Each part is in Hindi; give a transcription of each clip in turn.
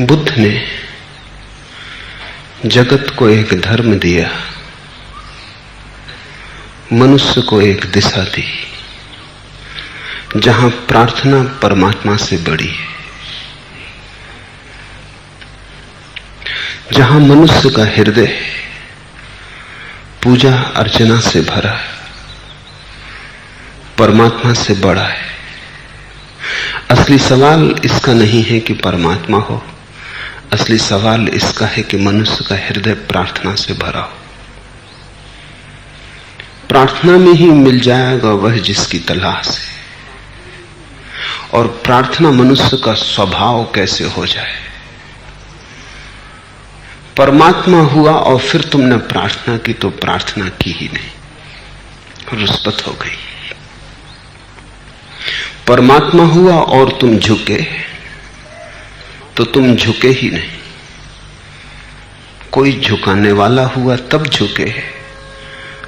बुद्ध ने जगत को एक धर्म दिया, मनुष्य को एक दिशा दी, जहां प्रार्थना परमात्मा से बड़ी है, जहां मनुष्य का हृदय पूजा अर्चना से भरा है, परमात्मा से बड़ा है। असली सवाल इसका नहीं है कि परमात्मा हो, असली सवाल इसका है कि मनुष्य का हृदय प्रार्थना से भरा हो। प्रार्थना में ही मिल जाएगा वह जिसकी तलाश है। और प्रार्थना मनुष्य का स्वभाव कैसे हो जाए। परमात्मा हुआ और फिर तुमने प्रार्थना की तो प्रार्थना की ही नहीं, रुष्पत हो गई। परमात्मा हुआ और तुम झुके तो तुम झुके ही नहीं। कोई झुकाने वाला हुआ तब झुके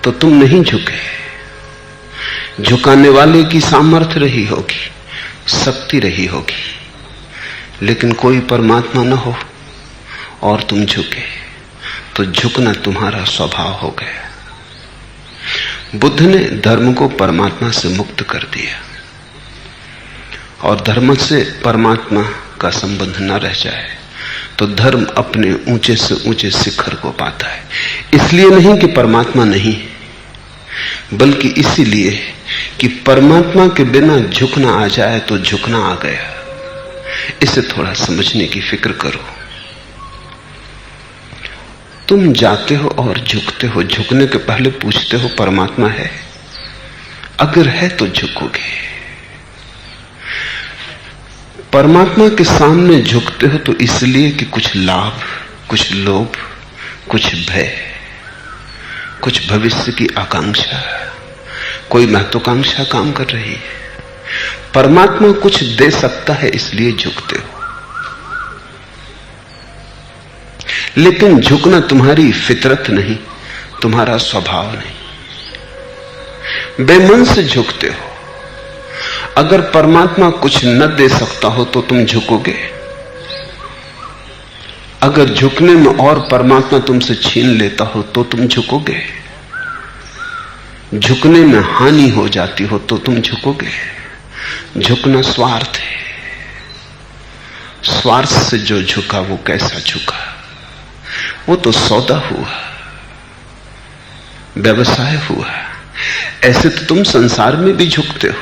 तो तुम नहीं झुके। झुकाने वाले की सामर्थ्य रही होगी, शक्ति रही होगी, लेकिन कोई परमात्मा न हो और तुम झुके तो झुकना तुम्हारा स्वभाव हो गया। बुद्ध ने धर्म को परमात्मा से मुक्त कर दिया और धर्म से परमात्मा का संबंध न रह जाए तो धर्म अपने ऊंचे से ऊंचे शिखर को पाता है। इसलिए नहीं कि परमात्मा नहीं, बल्कि इसीलिए कि परमात्मा के बिना झुकना आ जाए तो झुकना आ गया। इसे थोड़ा समझने की फिक्र करो। तुम जाते हो और झुकते हो, झुकने के पहले पूछते हो परमात्मा है? अगर है तो झुकोगे। परमात्मा के सामने झुकते हो तो इसलिए कि कुछ लाभ, कुछ लोभ, कुछ भय, कुछ भविष्य की आकांक्षा, कोई महत्वाकांक्षा काम कर रही है। परमात्मा कुछ दे सकता है इसलिए झुकते हो। लेकिन झुकना तुम्हारी फितरत नहीं, तुम्हारा स्वभाव नहीं। बेमन से झुकते हो। अगर परमात्मा कुछ न दे सकता हो तो तुम झुकोगे? अगर झुकने में और परमात्मा तुमसे छीन लेता हो तो तुम झुकोगे? झुकने में हानि हो जाती हो तो तुम झुकोगे? झुकना स्वार्थ है। स्वार्थ से जो झुका वो कैसा झुका? वो तो सौदा हुआ, व्यवसाय हुआ। ऐसे तो तुम संसार में भी झुकते हो।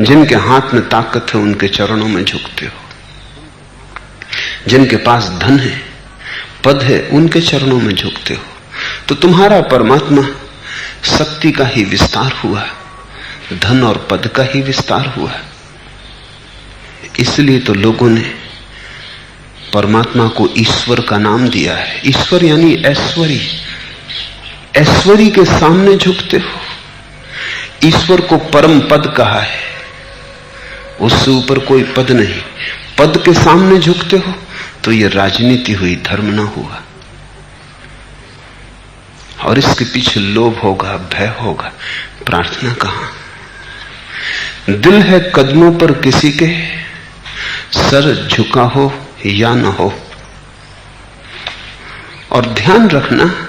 जिनके हाथ में ताकत है उनके चरणों में झुकते हो। जिनके पास धन है, पद है, उनके चरणों में झुकते हो। तो तुम्हारा परमात्मा शक्ति का ही विस्तार हुआ, धन और पद का ही विस्तार हुआ। इसलिए तो लोगों ने परमात्मा को ईश्वर का नाम दिया है। ईश्वर यानी ऐश्वर्य। ऐश्वर्य के सामने झुकते हो। ईश्वर को परम पद कहा है, उससे ऊपर कोई पद नहीं। पद के सामने झुकते हो तो यह राजनीति हुई, धर्म ना हुआ। और इसके पीछे लोभ होगा, भय होगा। प्रार्थना कहां? दिल है कदमों पर किसी के, सर झुका हो या न हो। और ध्यान रखना,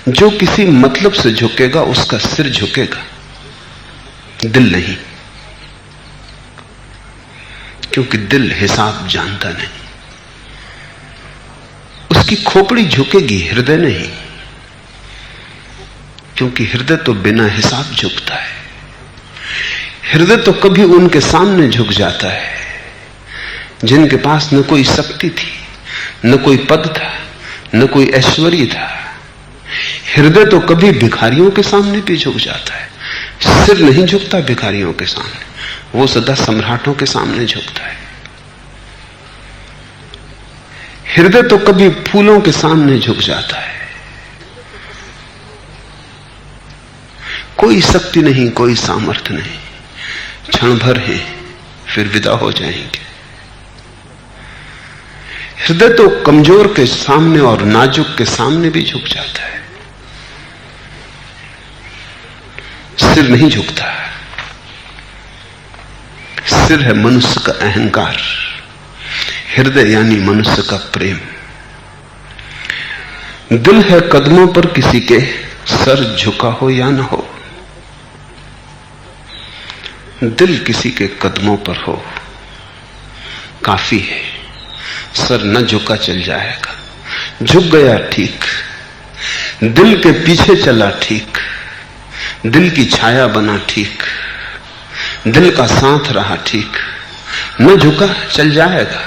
जो किसी मतलब से झुकेगा उसका सिर झुकेगा, दिल नहीं। क्योंकि दिल हिसाब जानता नहीं। उसकी खोपड़ी झुकेगी, हृदय नहीं। क्योंकि हृदय तो बिना हिसाब झुकता है। हृदय तो कभी उनके सामने झुक जाता है जिनके पास न कोई शक्ति थी, न कोई पद था, न कोई ऐश्वर्य था। हृदय तो कभी भिखारियों के सामने भी झुक जाता है। सिर नहीं झुकता भिखारियों के सामने, वो सदा सम्राटों के सामने झुकता है। हृदय तो कभी फूलों के सामने झुक जाता है। कोई शक्ति नहीं, कोई सामर्थ्य नहीं, क्षण भर है फिर विदा हो जाएंगे। हृदय तो कमजोर के सामने और नाजुक के सामने भी झुक जाता है। सिर नहीं झुकता। सिर है मनुष्य का अहंकार। हृदय यानी मनुष्य का प्रेम। दिल है कदमों पर किसी के, सर झुका हो या न हो। दिल किसी के कदमों पर हो काफी है, सर न झुका चल जाएगा। झुक गया ठीक, दिल के पीछे चला ठीक, दिल की छाया बना ठीक, दिल का साथ रहा ठीक, न झुका चल जाएगा।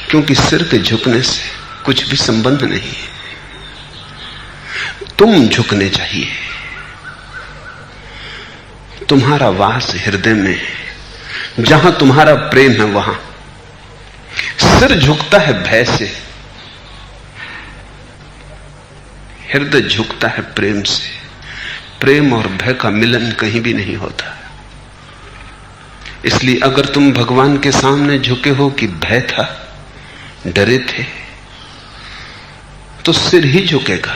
क्योंकि सिर के झुकने से कुछ भी संबंध नहीं है। तुम झुकने चाहिए। तुम्हारा वास हृदय में है, जहां तुम्हारा प्रेम है वहां। सिर झुकता है भय से, हृदय झुकता है प्रेम से। प्रेम और भय का मिलन कहीं भी नहीं होता। इसलिए अगर तुम भगवान के सामने झुके हो कि भय था, डरे थे, तो सिर ही झुकेगा।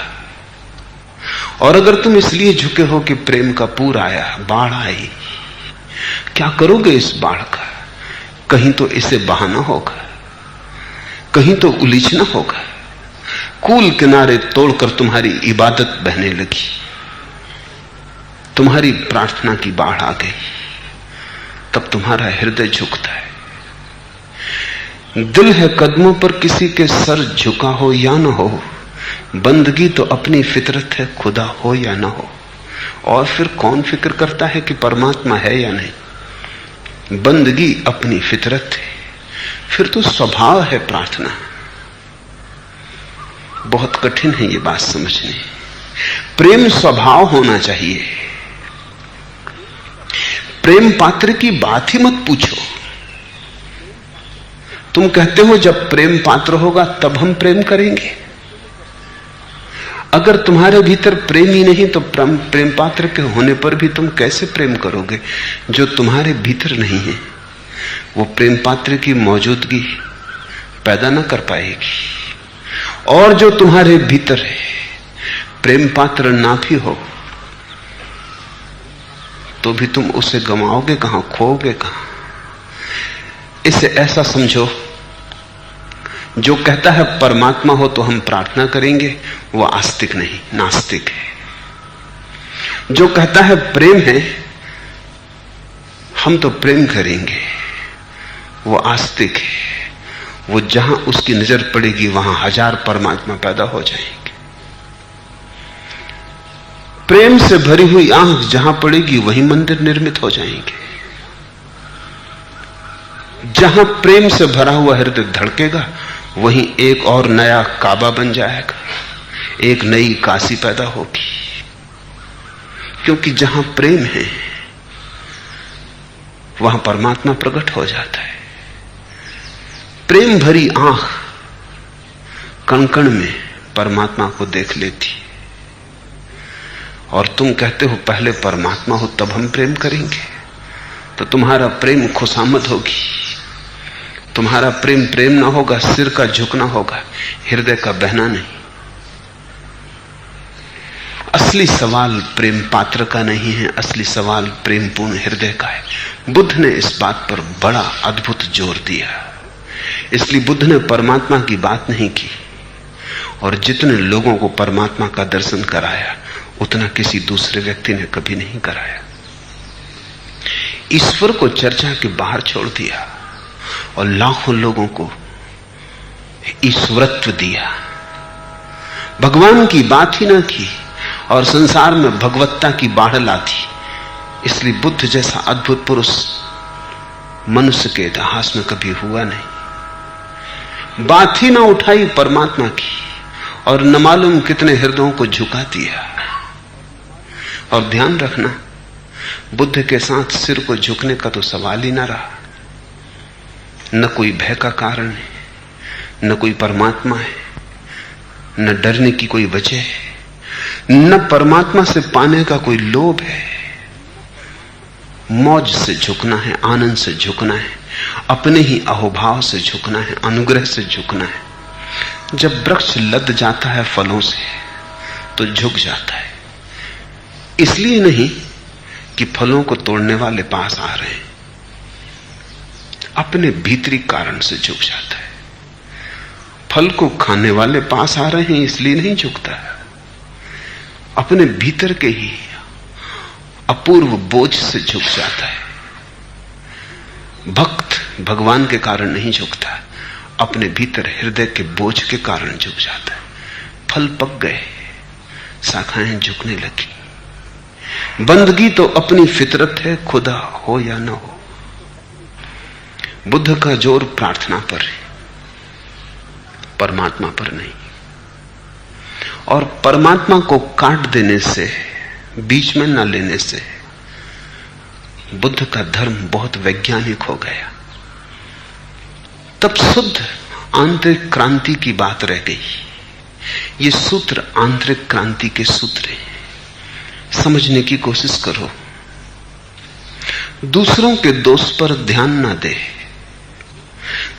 और अगर तुम इसलिए झुके हो कि प्रेम का पूर आया, बाढ़ आई, क्या करोगे इस बाढ़ का? कहीं तो इसे बहाना होगा, कहीं तो उलीचना होगा। कूल किनारे तोड़कर तुम्हारी इबादत बहने लगी, तुम्हारी प्रार्थना की बाढ़ आ गई, तब तुम्हारा हृदय झुकता है। दिल है कदमों पर किसी के, सर झुका हो या न हो। बंदगी तो अपनी फितरत है, खुदा हो या ना हो। और फिर कौन फिक्र करता है कि परमात्मा है या नहीं? बंदगी अपनी फितरत है, फिर तो स्वभाव है प्रार्थना। बहुत कठिन है ये बात समझनी। प्रेम स्वभाव होना चाहिए। प्रेम पात्र की बात ही मत पूछो। तुम कहते हो जब प्रेम पात्र होगा तब हम प्रेम करेंगे। अगर तुम्हारे भीतर प्रेम ही नहीं तो प्रेम पात्र के होने पर भी तुम कैसे प्रेम करोगे? जो तुम्हारे भीतर नहीं है वो प्रेम पात्र की मौजूदगी पैदा न कर पाएगी। और जो तुम्हारे भीतर है, प्रेम पात्र ना भी हो तो भी तुम उसे गंवाओगे कहां, खोओगे कहां? इसे ऐसा समझो, जो कहता है परमात्मा हो तो हम प्रार्थना करेंगे, वो आस्तिक नहीं, नास्तिक है। जो कहता है प्रेम है, हम तो प्रेम करेंगे, वो आस्तिक है। वो जहां उसकी नजर पड़ेगी वहां हजार परमात्मा पैदा हो जाएंगे। प्रेम से भरी हुई आंख जहां पड़ेगी वहीं मंदिर निर्मित हो जाएंगे। जहां प्रेम से भरा हुआ हृदय धड़केगा वहीं एक और नया काबा बन जाएगा, एक नई काशी पैदा होगी। क्योंकि जहां प्रेम है वहां परमात्मा प्रकट हो जाता है। प्रेम भरी आंख कण कण में परमात्मा को देख लेती। और तुम कहते हो पहले परमात्मा हो तब हम प्रेम करेंगे, तो तुम्हारा प्रेम खुशामद होगी। तुम्हारा प्रेम प्रेम ना होगा, सिर का झुकना होगा, हृदय का बहना नहीं। असली सवाल प्रेम पात्र का नहीं है, असली सवाल प्रेम पूर्ण हृदय का है। बुद्ध ने इस बात पर बड़ा अद्भुत जोर दिया। इसलिए बुद्ध ने परमात्मा की बात नहीं की, और जितने लोगों को परमात्मा का दर्शन कराया उतना किसी दूसरे व्यक्ति ने कभी नहीं कराया। ईश्वर को चर्चा के बाहर छोड़ दिया और लाखों लोगों को ईश्वरत्व दिया। भगवान की बात ही ना की और संसार में भगवत्ता की बाढ़ ला दी। इसलिए बुद्ध जैसा अद्भुत पुरुष मनुष्य के इतिहास में कभी हुआ नहीं। बात ही ना उठाई परमात्मा की और न मालूम कितने हृदयों को झुका दिया। और ध्यान रखना, बुद्ध के साथ सिर को झुकने का तो सवाल ही ना रहा। न कोई भय का कारण है, न कोई परमात्मा है, न डरने की कोई वजह है, न परमात्मा से पाने का कोई लोभ है। मौज से झुकना है, आनंद से झुकना है, अपने ही अहोभाव से झुकना है, अनुग्रह से झुकना है। जब वृक्ष लद जाता है फलों से तो झुक जाता है, इसलिए नहीं कि फलों को तोड़ने वाले पास आ रहे हैं। अपने भीतरी कारण से झुक जाता है। फल को खाने वाले पास आ रहे हैं इसलिए नहीं झुकता, अपने भीतर के ही अपूर्व बोझ से झुक जाता है। भक्त भगवान के कारण नहीं झुकता, अपने भीतर हृदय के बोझ के कारण झुक जाता है। फल पक गए, शाखाएं झुकने लगी। बंदगी तो अपनी फितरत है, खुदा हो या ना हो। बुद्ध का जोर प्रार्थना पर है, परमात्मा पर नहीं। और परमात्मा को काट देने से, बीच में न लेने से बुद्ध का धर्म बहुत वैज्ञानिक हो गया। तब शुद्ध आंतरिक क्रांति की बात रह गई। ये सूत्र आंतरिक क्रांति के सूत्र हैं, समझने की कोशिश करो। दूसरों के दोष पर ध्यान ना दे,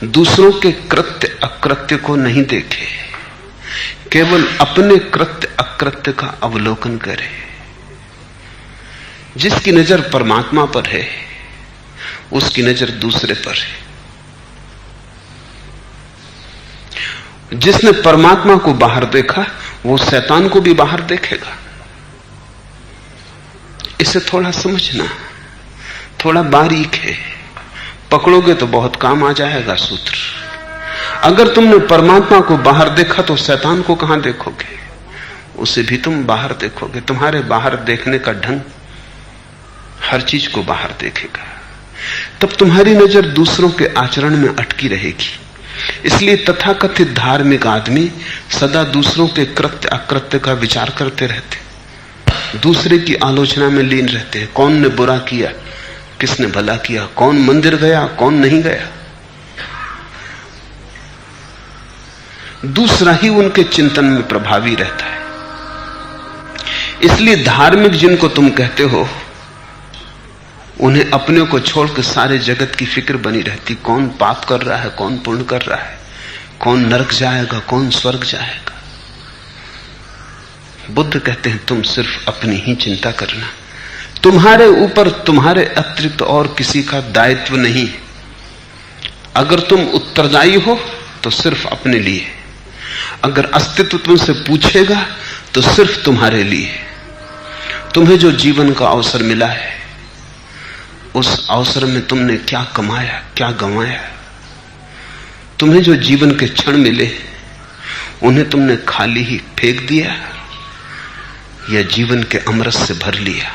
दूसरों के कृत्य अकृत्य को नहीं देखे, केवल अपने कृत्य अकृत्य का अवलोकन करे। जिसकी नजर परमात्मा पर है उसकी नजर दूसरे पर है। जिसने परमात्मा को बाहर देखा वो शैतान को भी बाहर देखेगा। इसे थोड़ा समझना, थोड़ा बारीक है, पकड़ोगे तो बहुत काम आ जाएगा सूत्र। अगर तुमने परमात्मा को बाहर देखा तो शैतान को कहां देखोगे? उसे भी तुम बाहर देखोगे। तुम्हारे बाहर देखने का ढंग हर चीज को बाहर देखेगा। तब तुम्हारी नजर दूसरों के आचरण में अटकी रहेगी। इसलिए तथाकथित धार्मिक आदमी सदा दूसरों के कृत्य अकृत्य का विचार करते रहते, दूसरे की आलोचना में लीन रहते हैं। कौन ने बुरा किया, किसने भला किया, कौन मंदिर गया, कौन नहीं गया। दूसरा ही उनके चिंतन में प्रभावी रहता है। इसलिए धार्मिक जिनको तुम कहते हो उन्हें अपने को छोड़कर सारे जगत की फिक्र बनी रहती। कौन पाप कर रहा है, कौन पुण्य कर रहा है, कौन नरक जाएगा, कौन स्वर्ग जाएगा। बुद्ध कहते हैं तुम सिर्फ अपनी ही चिंता करना। तुम्हारे ऊपर तुम्हारे अतिरिक्त और किसी का दायित्व नहीं। अगर तुम उत्तरदायी हो तो सिर्फ अपने लिए। अगर अस्तित्व तुमसे पूछेगा तो सिर्फ तुम्हारे लिए। तुम्हें जो जीवन का अवसर मिला है उस अवसर में तुमने क्या कमाया, क्या गंवाया। तुम्हें जो जीवन के क्षण मिले उन्हें तुमने खाली ही फेंक दिया या जीवन के अमृत से भर लिया।